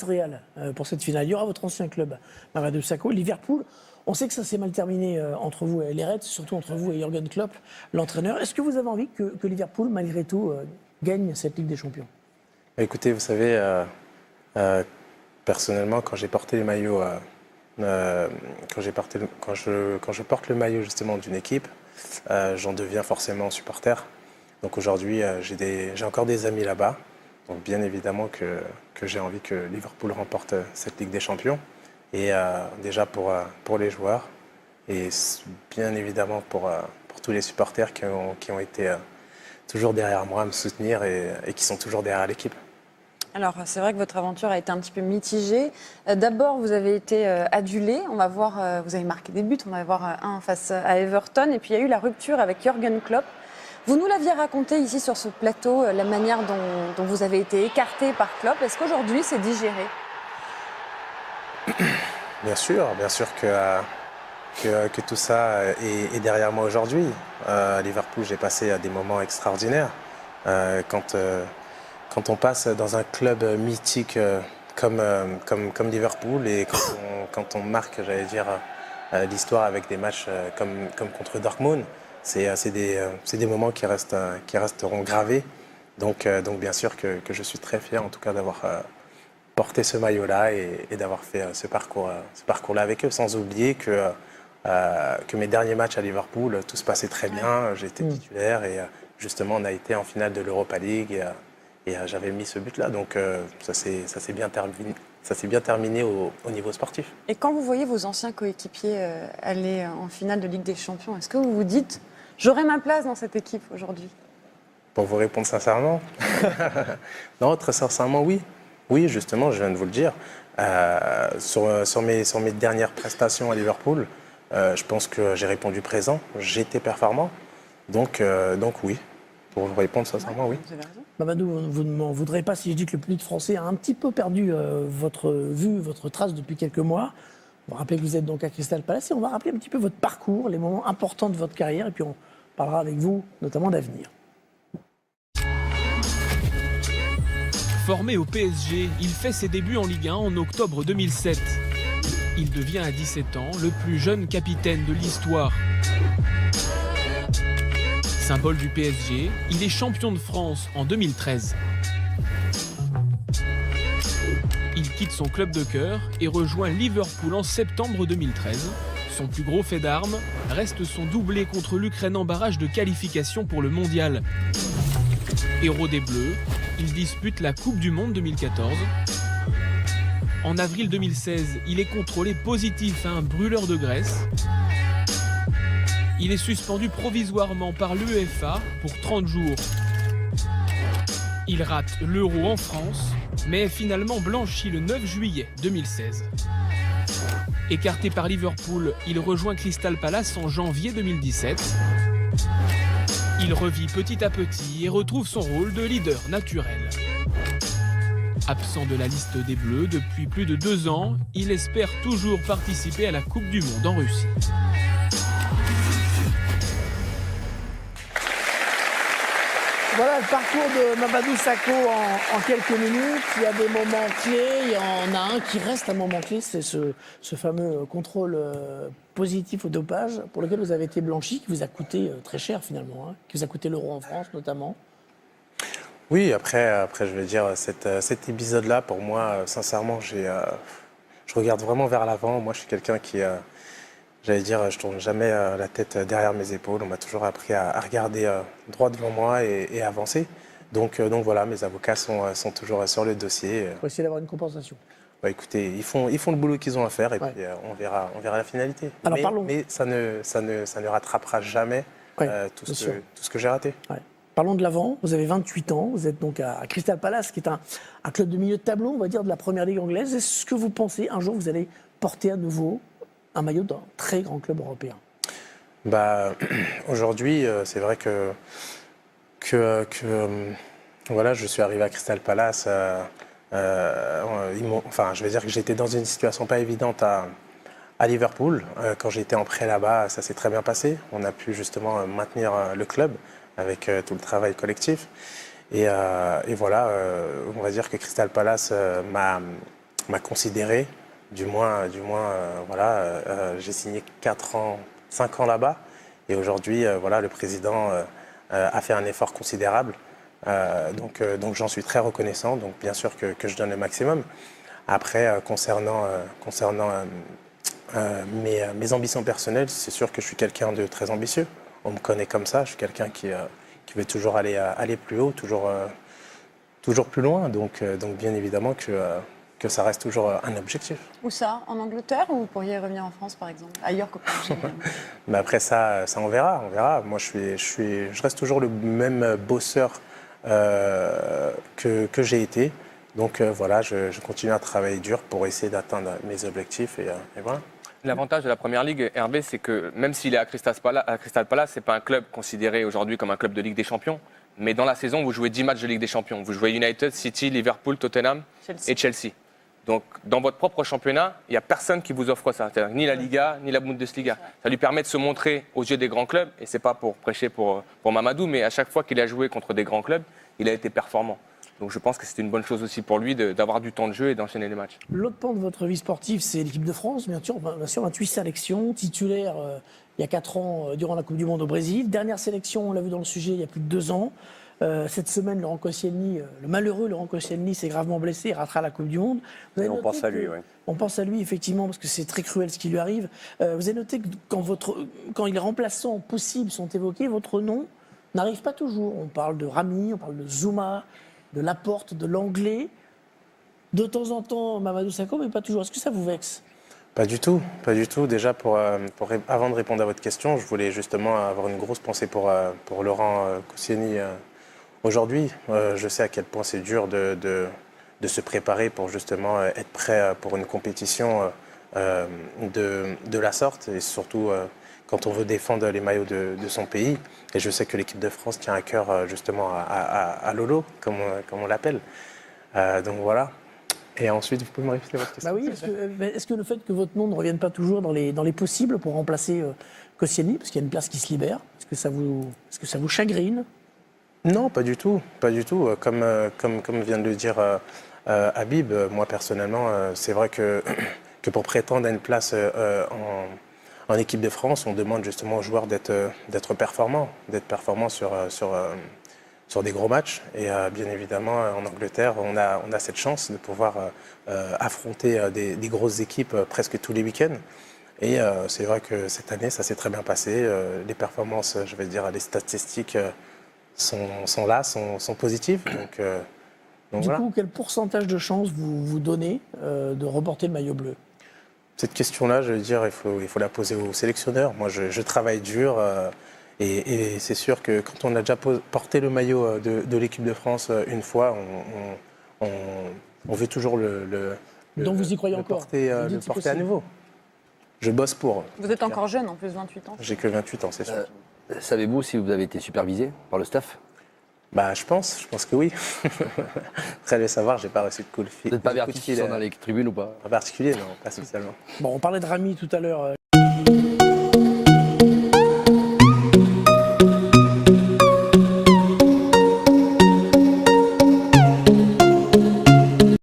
Real pour cette finale. Il y aura votre ancien club, Mamadou Sakho. Liverpool, on sait que ça s'est mal terminé entre vous et les Reds, surtout entre vous et Jürgen Klopp, l'entraîneur. Est-ce que vous avez envie que Liverpool, malgré tout, gagne cette Ligue des Champions? Écoutez, vous savez, personnellement, quand j'ai porté le maillot, quand je porte le maillot justement d'une équipe, j'en deviens forcément supporter. Donc aujourd'hui, j'ai encore des amis là-bas. Donc bien évidemment que j'ai envie que Liverpool remporte cette Ligue des Champions. Et déjà pour les joueurs et bien évidemment pour tous les supporters qui ont été toujours derrière moi à me soutenir et qui sont toujours derrière l'équipe. Alors, c'est vrai que votre aventure a été un petit peu mitigée. D'abord, vous avez été adulé. On va voir, vous avez marqué des buts. On va voir un face à Everton. Et puis, il y a eu la rupture avec Jürgen Klopp. Vous nous l'aviez raconté ici sur ce plateau, la manière dont vous avez été écarté par Klopp. Est-ce qu'aujourd'hui, c'est digéré? Bien sûr que tout ça est derrière moi aujourd'hui. À Liverpool, j'ai passé des moments extraordinaires. Quand on passe dans un club mythique comme Liverpool et quand on marque, j'allais dire, l'histoire avec des matchs comme contre Dortmund, c'est des moments qui resteront gravés. Donc bien sûr que je suis très fier en tout cas d'avoir porté ce maillot-là et d'avoir fait ce parcours-là avec eux, sans oublier que mes derniers matchs à Liverpool, tout se passait très bien, j'étais titulaire et justement on a été en finale de l'Europa League et j'avais mis ce but-là, donc ça s'est bien terminé au niveau sportif. Et quand vous voyez vos anciens coéquipiers aller en finale de Ligue des Champions, est-ce que vous vous dites « j'aurai ma place dans cette équipe aujourd'hui » ? Pour vous répondre sincèrement, non, très sincèrement, oui. Oui, justement, je viens de vous le dire. Sur mes dernières prestations à Liverpool, je pense que j'ai répondu présent, j'étais performant, donc oui. Pour vous répondre sincèrement, oui. Vous avez raison. Mamadou, vous ne m'en voudrez pas si je dis que le public français a un petit peu perdu votre trace depuis quelques mois. On va rappeler que vous êtes donc à Crystal Palace et on va rappeler un petit peu votre parcours, les moments importants de votre carrière et puis on parlera avec vous notamment d'avenir. Formé au PSG, il fait ses débuts en Ligue 1 en octobre 2007. Il devient à 17 ans le plus jeune capitaine de l'histoire. Symbole du PSG, il est champion de France en 2013. Il quitte son club de cœur et rejoint Liverpool en septembre 2013. Son plus gros fait d'armes reste son doublé contre l'Ukraine en barrage de qualification pour le mondial. Héros des Bleus, il dispute la Coupe du Monde 2014. En avril 2016, il est contrôlé positif à un brûleur de graisse. Il est suspendu provisoirement par l'UEFA pour 30 jours. Il rate l'Euro en France, mais est finalement blanchi le 9 juillet 2016. Écarté par Liverpool, il rejoint Crystal Palace en janvier 2017. Il revit petit à petit et retrouve son rôle de leader naturel. Absent de la liste des Bleus depuis plus de 2 ans, il espère toujours participer à la Coupe du Monde en Russie. Voilà le parcours de Mamadou Sakho en quelques minutes. Il y a des moments clés, il y en a un qui reste un moment clé, c'est ce fameux contrôle positif au dopage pour lequel vous avez été blanchi, qui vous a coûté très cher finalement, qui vous a coûté l'Euro en France notamment. Oui, après je vais dire, cet épisode-là, pour moi, sincèrement, je regarde vraiment vers l'avant. Moi, je suis quelqu'un qui, j'allais dire, je tourne jamais la tête derrière mes épaules. On m'a toujours appris à regarder droit devant moi et avancer. Donc voilà, mes avocats sont toujours sur le dossier. Pour essayer d'avoir une compensation. Bah, écoutez, ils font le boulot qu'ils ont à faire et puis on verra la finalité. Alors, mais ça ne rattrapera jamais tout ce que j'ai raté. Ouais. Parlons de l'avant, vous avez 28 ans, vous êtes donc à Crystal Palace, qui est un club de milieu de tableau, on va dire, de la première ligue anglaise. Est-ce que vous pensez un jour vous allez porter à nouveau un maillot d'un très grand club européen? Bah, aujourd'hui, c'est vrai que voilà, je suis arrivé à Crystal Palace. Je vais dire que j'étais dans une situation pas évidente à Liverpool. Quand j'étais en prêt là-bas, ça s'est très bien passé. On a pu justement maintenir le club avec tout le travail collectif. Et voilà, on va dire que Crystal Palace m'a considéré. Du moins, voilà, j'ai signé 5 ans là-bas. Et aujourd'hui, voilà, le président a fait un effort considérable. Donc j'en suis très reconnaissant. Donc bien sûr que je donne le maximum. Après, concernant mes ambitions personnelles, c'est sûr que je suis quelqu'un de très ambitieux. On me connaît comme ça. Je suis quelqu'un qui veut toujours aller plus haut, toujours plus loin. Donc bien évidemment que ça reste toujours un objectif. Où ça? En Angleterre ou vous pourriez revenir en France, par exemple? Ailleurs qu'au PSG? Mais après ça on verra. Moi, je reste toujours le même bosseur que j'ai été. Donc voilà, je continue à travailler dur pour essayer d'atteindre mes objectifs et voilà. L'avantage de la Première Ligue, Hervé, c'est que même s'il est à Crystal Palace, c'est pas un club considéré aujourd'hui comme un club de Ligue des Champions. Mais dans la saison, vous jouez 10 matchs de Ligue des Champions. Vous jouez United, City, Liverpool, Tottenham et Chelsea. Donc, dans votre propre championnat, il n'y a personne qui vous offre ça. C'est-à-dire ni la Liga, ni la Bundesliga. Ça lui permet de se montrer aux yeux des grands clubs. Et ce n'est pas pour prêcher pour Mamadou, mais à chaque fois qu'il a joué contre des grands clubs, il a été performant. Donc je pense que c'est une bonne chose aussi pour lui d'avoir du temps de jeu et d'enchaîner les matchs. L'autre pan de votre vie sportive, c'est l'équipe de France, bien sûr 28 sélections, titulaire il y a 4 ans durant la Coupe du Monde au Brésil. Dernière sélection, on l'a vu dans le sujet, il y a plus de 2 ans. Cette semaine, Laurent Koscielny, le malheureux Laurent Koscielny s'est gravement blessé, il ratera la Coupe du Monde. On pense à lui, oui. On pense à lui, effectivement, parce que c'est très cruel ce qui lui arrive. Vous avez noté que quand les remplaçants possibles sont évoqués, votre nom n'arrive pas toujours. On parle de Rami, on parle de Zouma, de Laporte, de Langlais. De temps en temps, Mamadou Sakho, mais pas toujours. Est-ce que ça vous vexe ? Pas du tout. Déjà, avant de répondre à votre question, je voulais justement avoir une grosse pensée pour Laurent Koscielny aujourd'hui. Je sais à quel point c'est dur de se préparer pour justement être prêt pour une compétition de la sorte, et surtout quand on veut défendre les maillots de son pays. Et je sais que l'équipe de France tient à cœur justement à Lolo, comme on l'appelle. Donc voilà. Et ensuite, vous pouvez me répéter votre question? Bah oui, est-ce que le fait que votre nom ne revienne pas toujours dans les possibles pour remplacer Koscielny, parce qu'il y a une place qui se libère, est-ce que ça vous chagrine? Non, pas du tout. Comme vient de le dire Habib, moi personnellement, c'est vrai que pour prétendre à une place en équipe de France, on demande justement aux joueurs d'être performants sur des gros matchs. Et bien évidemment, en Angleterre, on a cette chance de pouvoir affronter des grosses équipes presque tous les week-ends. Et c'est vrai que cette année, ça s'est très bien passé. Les performances, je vais dire, les statistiques sont là, sont positives. Donc du voilà. coup, quel pourcentage de chances vous donnez de remporter le maillot bleu? Cette question-là, je veux dire, il faut la poser aux sélectionneurs. Moi, je travaille dur. Et c'est sûr que quand on a déjà porté le maillot de l'équipe de France une fois, on veut toujours Donc vous y croyez encore porter à nouveau. Je bosse pour. Vous êtes encore jeune, en plus 28 ans. J'ai que 28 ans, c'est sûr. Savez-vous si vous avez été supervisé par le staff? Bah, je pense que oui. Après le savoir, j'ai pas reçu de coup de fil. Vous n'êtes pas averti s'ils sont dans les tribunes ou pas? En particulier, non, pas spécialement. Bon, on parlait de Rami tout à l'heure.